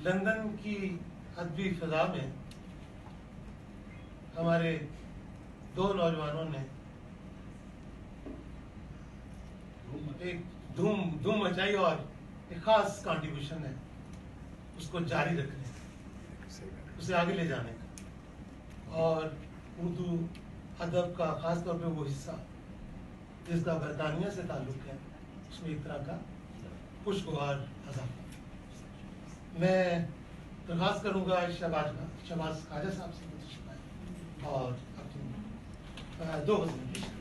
London کی ادبی فضا میں ہمارے دو نوجوانوں نے ایک دھوم مچائی اور ایک خاص کنٹریبیوشن ہے اس کو جاری رکھنے کا، اسے آگے لے جانے کا، اور اردو ادب کا خاص طور پہ وہ حصہ جس کا برطانیہ سے تعلق ہے اس میں ایک طرح کا خوشگوار اضافہ۔ میں درخواست کروں گا شہباز خواجہ صاحب سے اور اپنی دو غزلیں پیش کریں۔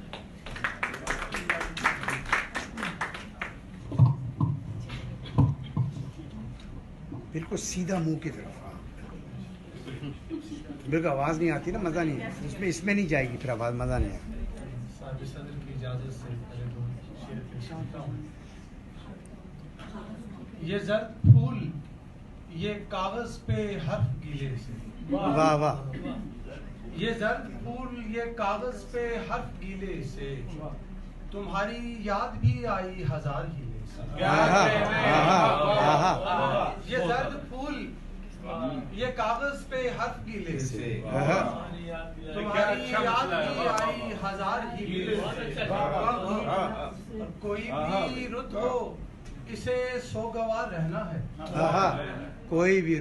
بالکل سیدھا منہ کی طرف، بالکل آواز نہیں آتی نا، مزہ نہیں ہے اس میں نہیں جائے گی، پھر آواز مزہ نہیں آئے گا۔ صاحب صدر کی اجازت سے پہلے دو شعر پیش کرتا ہوں۔ یہ زرد پھول یہ کاغذ پہ حرف گیلے سے، واہ واہ، یہ زرد پھول یہ کاغذ پہ حرف گیلے سے، تمہاری یاد بھی آئی ہزار ہیلے سے۔ یہ زرد پھول یہ کاغذ پہ حرف گیلے سے، تمہاری یاد بھی آئی ہزار ہیلے سے، کوئی بھی رت ہو اسے سوگوار رہنا ہے، کوئی بھی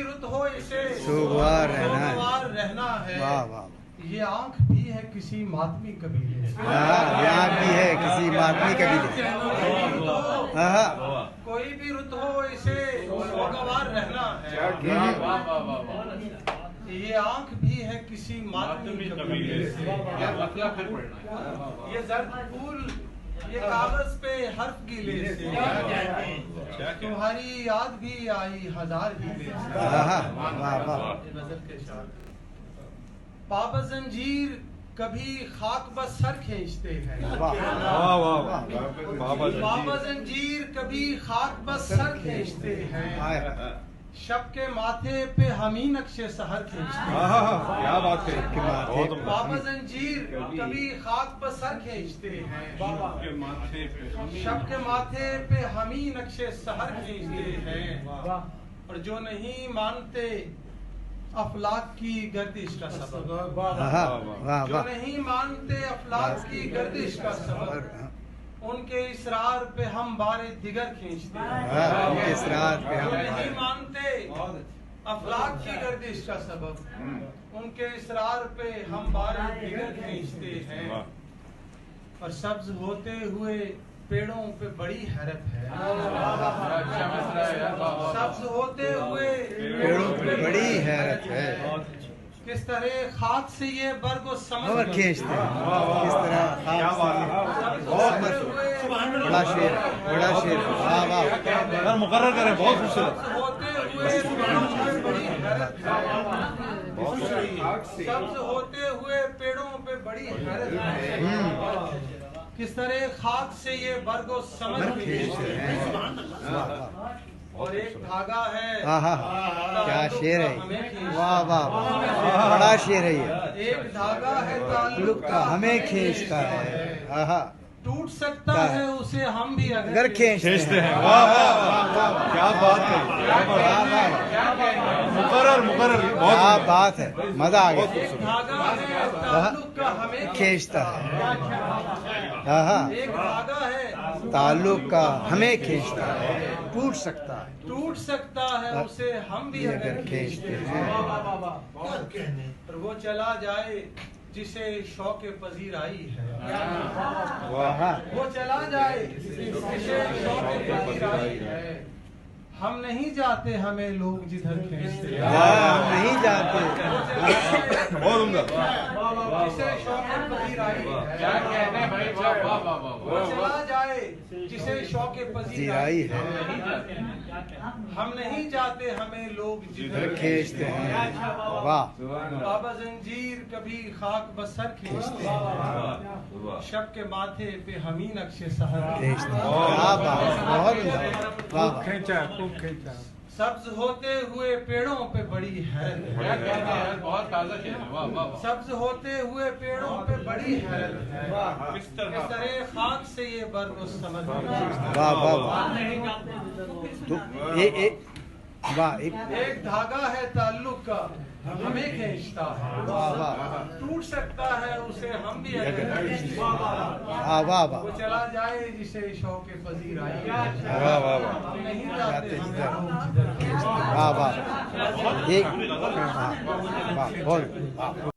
رت ہو اسے سوگوار رہنا ہے، واہ واہ، یہ آنکھ بھی ہے کسی ماتمی قبیلے سے، یہ آنکھ بھی ہے کسی ماتمی قبیلے سے، کوئی بھی رت ہو اسے سوگوار رہنا ہے، یہ آنکھ بھی ہے کسی ماتمی قبیلے سے، یہ زرد پھول یہ کاغذ پہ حرف گیلے سے، تمہاری یاد بھی آئی ہزار ہیلے سے۔ پابا زنجیر کبھی خاک بس سر کھینچتے ہیں، پابا زنجیر کبھی خاک بس سر کھینچتے ہیں، شب کے ماتھے پہ ہم ہی نقش سحر کھینچتے ہیں، کیا بات ہے، بابا زنجیر کبھی خاک پر سر کھینچتے ہیں، شب کے ماتھے پہ ہم ہی نقش سحر کھینچتے ہیں، اور جو نہیں مانتے افلاک کی گردش کا سبب، جو نہیں مانتے افلاک کی گردش کا سبب، ان کے اسرار پہ ہم بار دیگر کھینچتے ہیں، جو نہیں مانتے افلاک کی گردش کا سبب، ان کے اسرار پہ ہم بار دیگر کھینچتے ہیں، اور سبز ہوتے ہوئے پیڑوں پہ بڑی حیرت ہے، سبز ہوتے ہوئے پیڑوں پہ بڑی حیرت ہے، کس طرح خاک سے یہ برگ و ثمر کھینچتے ہیں، کس طرح بڑا شیر، واہ واہ، مقرر کریں، بہت خوبصورت، سبز ہوتے ہوئے پیڑوں پہ بڑی حیرت ہے، کس طرح خاک سے یہ برگ و ثمر کھینچتے ہیں، اور ایک دھاگا ہے، کیا شعر ہے، واہ واہ، بڑا شعر ہے یہ، ایک دھاگا ہے تعلق کا ہمیں کھینچتا ہے، ٹوٹ سکتا ہے اسے ہم بھی اگر کھینچتے ہیں، واہ واہ، کیا بات ہے، مقرر، کیا بات ہے، مزہ آ گیا، ایک دھاگا ہے تعلق کا ہمیں کھینچتا ہے، ایک دھاگا ہے تعلق کا ہمیں کھینچتا ہے، ٹوٹ سکتا ہے اسے ہم بھی اگر کھینچتے ہیں، اور وہ چلا جائے جسے شوق پذیرائی ہے، وہ چلا جائے جسے شوق پذیرائی ہے، ہم نہیں جاتے ہمیں لوگ جدھر کھینچتے ہیں، ہم نہیں جاتے، بہت عمدہ، جسے شوق پذیرائی ہے، وہ چلا جائے جسے شوق پذیرائی ہے، ہم نہیں جاتے ہمیں لوگ جدھر کھینچتے ہیں، واہ، بابا زنجیر کبھی خاک بسر کھینچتے ہیں، شب کے ماتھے پہ ہم ہی نقش سحر کھینچتے ہیں، کیا بات ہے، بہت واہ، خوب کھینچا، سبز ہوتے ہوئے پیڑوں پہ بڑی حیرت ہے، بہت تازہ شعر، سبز ہوتے ہوئے پیڑوں پہ بڑی حیرت ہے، کس طرح خاک سے یہ برگ و ثمر، واہ واہ، تو واہ ایک دھاگا ہے تعلق کا ہمیں کھینچتا ہے واہ واہ ٹوٹ سکتا ہے اسے ہم بھی واہ واہ وہ چلا جائے جسے شوق پذیر آئی واہ واہ واہ ہم نہیں جاتے واہ واہ واہ بہت